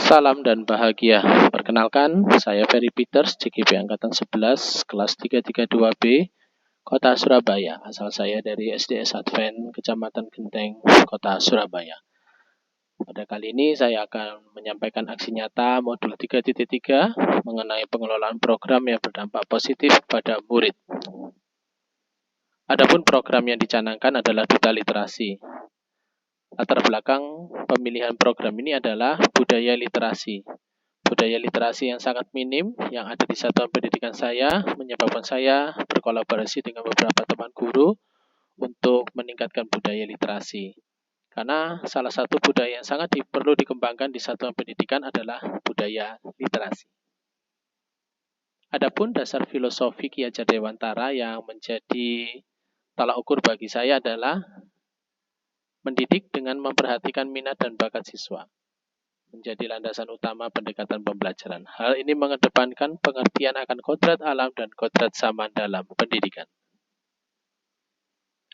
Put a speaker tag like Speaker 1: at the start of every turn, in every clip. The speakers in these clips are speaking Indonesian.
Speaker 1: Salam dan bahagia. Perkenalkan, saya Ferry Peters, CGP Angkatan 11, kelas 332B, Kota Surabaya. Asal saya dari SDS Advent, Kecamatan Genteng, Kota Surabaya. Pada kali ini saya akan menyampaikan aksi nyata modul 3.3 mengenai pengelolaan program yang berdampak positif pada murid. Adapun program yang dicanangkan adalah Duta Literasi. Latar belakang pemilihan program ini adalah budaya literasi. Budaya literasi yang sangat minim yang ada di satuan pendidikan saya menyebabkan saya berkolaborasi dengan beberapa teman guru untuk meningkatkan budaya literasi. Karena salah satu budaya yang sangat perlu dikembangkan di satuan pendidikan adalah budaya literasi. Adapun dasar filosofi Ki Hajar Dewantara yang menjadi tolak ukur bagi saya adalah mendidik dengan memperhatikan minat dan bakat siswa. Menjadi landasan utama pendekatan pembelajaran. Hal ini mengedepankan pengertian akan kodrat alam dan kodrat zaman dalam pendidikan.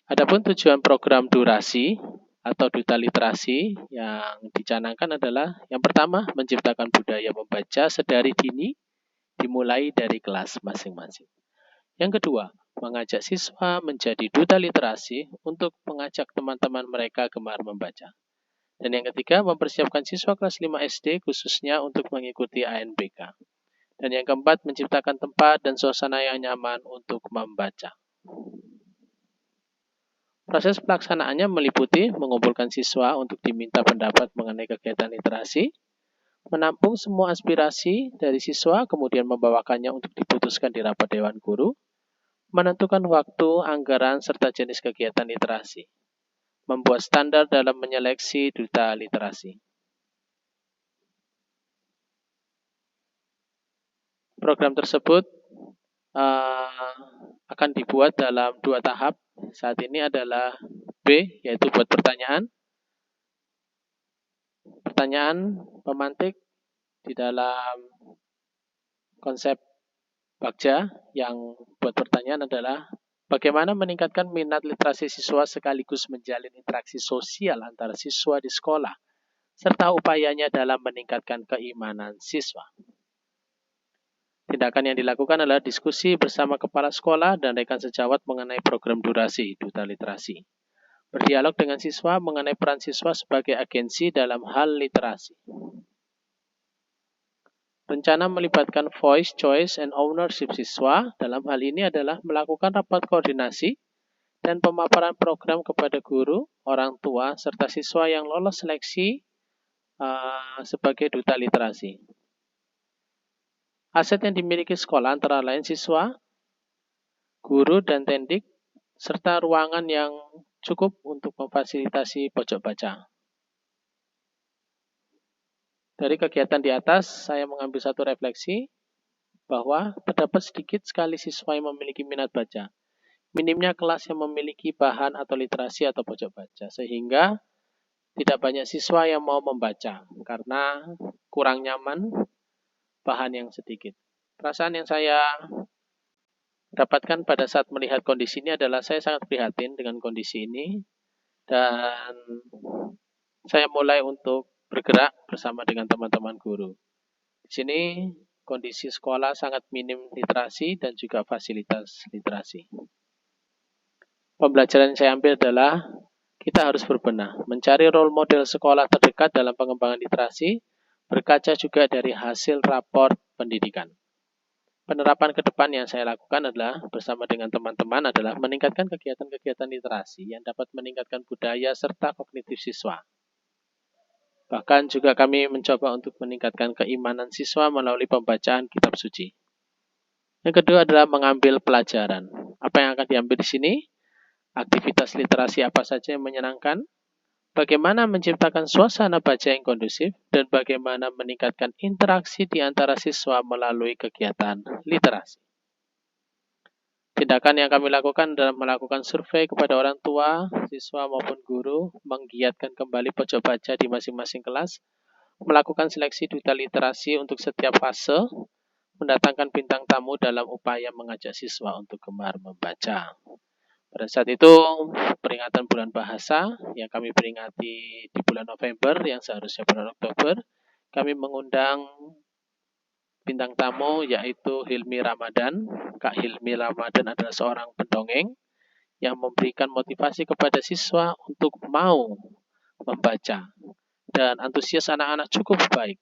Speaker 1: Adapun tujuan program durasi atau duta literasi yang dicanangkan adalah yang pertama, menciptakan budaya membaca sedari dini dimulai dari kelas masing-masing. Yang kedua, mengajak siswa menjadi duta literasi untuk mengajak teman-teman mereka gemar membaca. Dan yang ketiga, mempersiapkan siswa kelas 5 SD khususnya untuk mengikuti ANBK. Dan yang keempat, menciptakan tempat dan suasana yang nyaman untuk membaca. Proses pelaksanaannya meliputi mengumpulkan siswa untuk diminta pendapat mengenai kegiatan literasi, menampung semua aspirasi dari siswa, kemudian membawakannya untuk diputuskan di rapat Dewan Guru, menentukan waktu, anggaran, serta jenis kegiatan literasi. Membuat standar dalam menyeleksi duta literasi. Program tersebut akan dibuat dalam 2 tahap. Saat ini adalah B, yaitu buat pertanyaan. Pertanyaan pemantik di dalam konsep Bagja yang buat pertanyaan adalah bagaimana meningkatkan minat literasi siswa sekaligus menjalin interaksi sosial antara siswa di sekolah, serta upayanya dalam meningkatkan keimanan siswa. Tindakan yang dilakukan adalah diskusi bersama kepala sekolah dan rekan sejawat mengenai program durasi Duta Literasi. Berdialog dengan siswa mengenai peran siswa sebagai agensi dalam hal literasi. Rencana melibatkan voice, choice, and ownership siswa dalam hal ini adalah melakukan rapat koordinasi dan pemaparan program kepada guru, orang tua, serta siswa yang lolos seleksi sebagai duta literasi. Aset yang dimiliki sekolah antara lain siswa, guru, dan tendik, serta ruangan yang cukup untuk memfasilitasi pojok baca. Dari kegiatan di atas, saya mengambil satu refleksi bahwa terdapat sedikit sekali siswa yang memiliki minat baca. Minimnya kelas yang memiliki bahan atau literasi atau pojok baca, sehingga tidak banyak siswa yang mau membaca karena kurang nyaman bahan yang sedikit. Perasaan yang saya dapatkan pada saat melihat kondisi ini adalah saya sangat prihatin dengan kondisi ini dan saya mulai untuk bergerak bersama dengan teman-teman guru. Di sini kondisi sekolah sangat minim literasi dan juga fasilitas literasi. Pembelajaran yang saya ambil adalah kita harus berbenah, mencari role model sekolah terdekat dalam pengembangan literasi, berkaca juga dari hasil rapor pendidikan. Penerapan ke depan yang saya lakukan adalah bersama dengan teman-teman adalah meningkatkan kegiatan-kegiatan literasi yang dapat meningkatkan budaya serta kognitif siswa. Bahkan juga kami mencoba untuk meningkatkan keimanan siswa melalui pembacaan kitab suci. Yang kedua adalah mengambil pelajaran. Apa yang akan diambil di sini? Aktivitas literasi apa saja yang menyenangkan? Bagaimana menciptakan suasana baca yang kondusif? Dan bagaimana meningkatkan interaksi di antara siswa melalui kegiatan literasi? Tindakan yang kami lakukan adalah melakukan survei kepada orang tua, siswa maupun guru, menggiatkan kembali pojok baca di masing-masing kelas, melakukan seleksi duta literasi untuk setiap fase, mendatangkan bintang tamu dalam upaya mengajak siswa untuk gemar membaca. Pada saat itu, peringatan bulan bahasa yang kami peringati di bulan November yang seharusnya bulan Oktober, kami mengundang bintang tamu yaitu Hilmi Ramadan. Kak Hilmi Ramadan adalah seorang pendongeng yang memberikan motivasi kepada siswa untuk mau membaca. Dan antusias anak-anak cukup baik.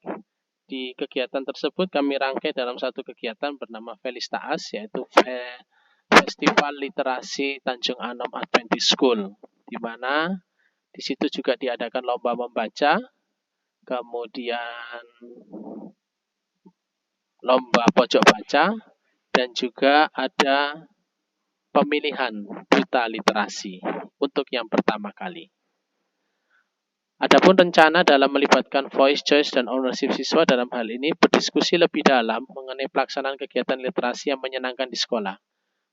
Speaker 1: Di kegiatan tersebut kami rangkai dalam satu kegiatan bernama Felistaas, yaitu Festival Literasi Tanjung Anom Adventist School, di mana di situ juga diadakan lomba membaca, kemudian lomba pojok baca, dan juga ada pemilihan duta literasi untuk yang pertama kali. Adapun rencana dalam melibatkan voice, choice, dan ownership siswa dalam hal ini berdiskusi lebih dalam mengenai pelaksanaan kegiatan literasi yang menyenangkan di sekolah,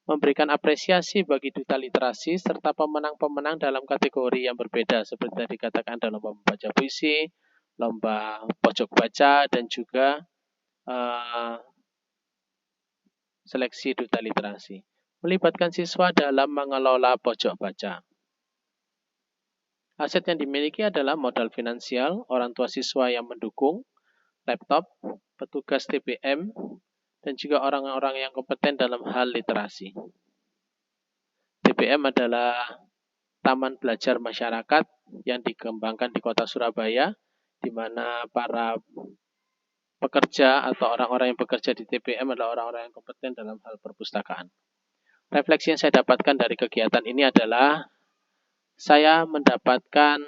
Speaker 1: memberikan apresiasi bagi duta literasi, serta pemenang-pemenang dalam kategori yang berbeda, seperti tadi dikatakan dalam lomba membaca puisi, lomba pojok baca, dan juga seleksi duta literasi. Melibatkan siswa dalam mengelola pojok baca. Aset yang dimiliki adalah modal finansial, orang tua siswa yang mendukung, laptop, petugas TBM, dan juga orang-orang yang kompeten dalam hal literasi. TBM adalah Taman Belajar Masyarakat yang dikembangkan di kota Surabaya, di mana para pekerja atau orang-orang yang bekerja di TBM adalah orang-orang yang kompeten dalam hal perpustakaan. Refleksi yang saya dapatkan dari kegiatan ini adalah saya mendapatkan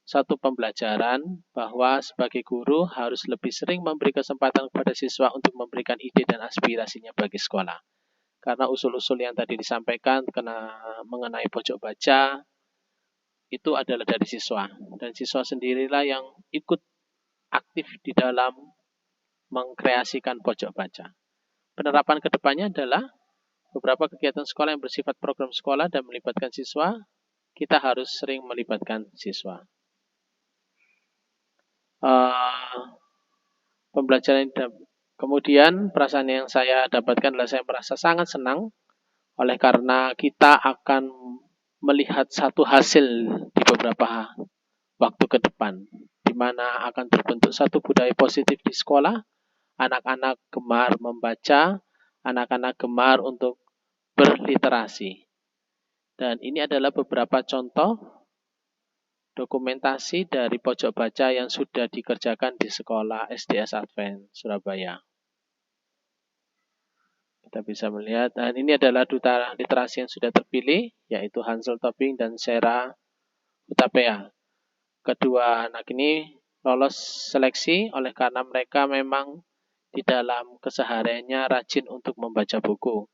Speaker 1: satu pembelajaran bahwa sebagai guru harus lebih sering memberi kesempatan kepada siswa untuk memberikan ide dan aspirasinya bagi sekolah. Karena usul-usul yang tadi disampaikan mengenai pojok baca itu adalah dari siswa. Dan siswa sendirilah yang ikut aktif di dalam mengkreasikan pojok baca. Penerapan kedepannya adalah beberapa kegiatan sekolah yang bersifat program sekolah dan melibatkan siswa. Kita harus sering melibatkan siswa. Pembelajaran kemudian perasaan yang saya dapatkan adalah saya merasa sangat senang oleh karena kita akan melihat satu hasil di beberapa waktu ke depan, di mana akan terbentuk satu budaya positif di sekolah. Anak-anak gemar membaca, anak-anak gemar untuk berliterasi. Dan ini adalah beberapa contoh dokumentasi dari pojok baca yang sudah dikerjakan di sekolah SDS Advent Surabaya. Kita bisa melihat, dan ini adalah duta literasi yang sudah terpilih, yaitu Hansel Tobing dan Sarah Hutapea. Kedua anak ini lolos seleksi oleh karena mereka memang di dalam kesehariannya rajin untuk membaca buku.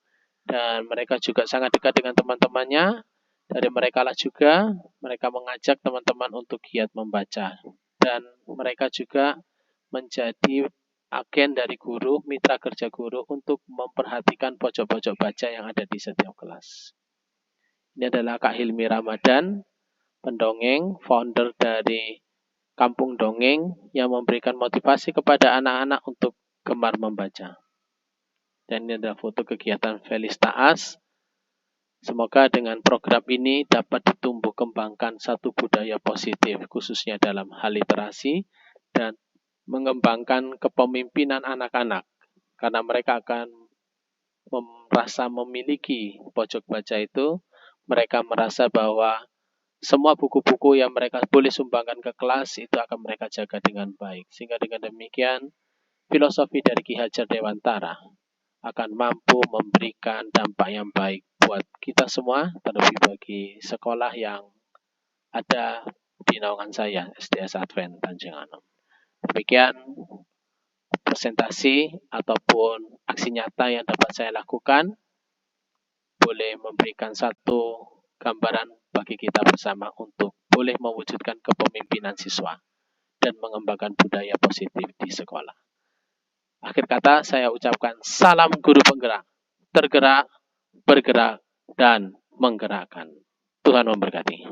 Speaker 1: Dan mereka juga sangat dekat dengan teman-temannya. Dari mereka lah juga mereka mengajak teman-teman untuk giat membaca. Dan mereka juga menjadi agen dari guru, mitra kerja guru untuk memperhatikan pojok-pojok baca yang ada di setiap kelas. Ini adalah Kak Hilmi Ramadan, pendongeng, founder dari Kampung Dongeng yang memberikan motivasi kepada anak-anak untuk gemar membaca. Dan ini adalah foto kegiatan Felistaas. Semoga dengan program ini dapat ditumbuh kembangkan satu budaya positif, khususnya dalam hal literasi, dan mengembangkan kepemimpinan anak-anak. Karena mereka akan merasa memiliki pojok baca itu, mereka merasa bahwa semua buku-buku yang mereka boleh sumbangkan ke kelas itu akan mereka jaga dengan baik. Sehingga dengan demikian, filosofi dari Ki Hajar Dewantara akan mampu memberikan dampak yang baik buat kita semua, terlebih bagi sekolah yang ada di naungan saya, SDS Advent Tanjung Anom. Demikian presentasi ataupun aksi nyata yang dapat saya lakukan, boleh memberikan satu gambaran bagi kita bersama untuk boleh mewujudkan kepemimpinan siswa dan mengembangkan budaya positif di sekolah. Akhir kata saya ucapkan salam guru penggerak, tergerak, bergerak, dan menggerakkan. Tuhan memberkati.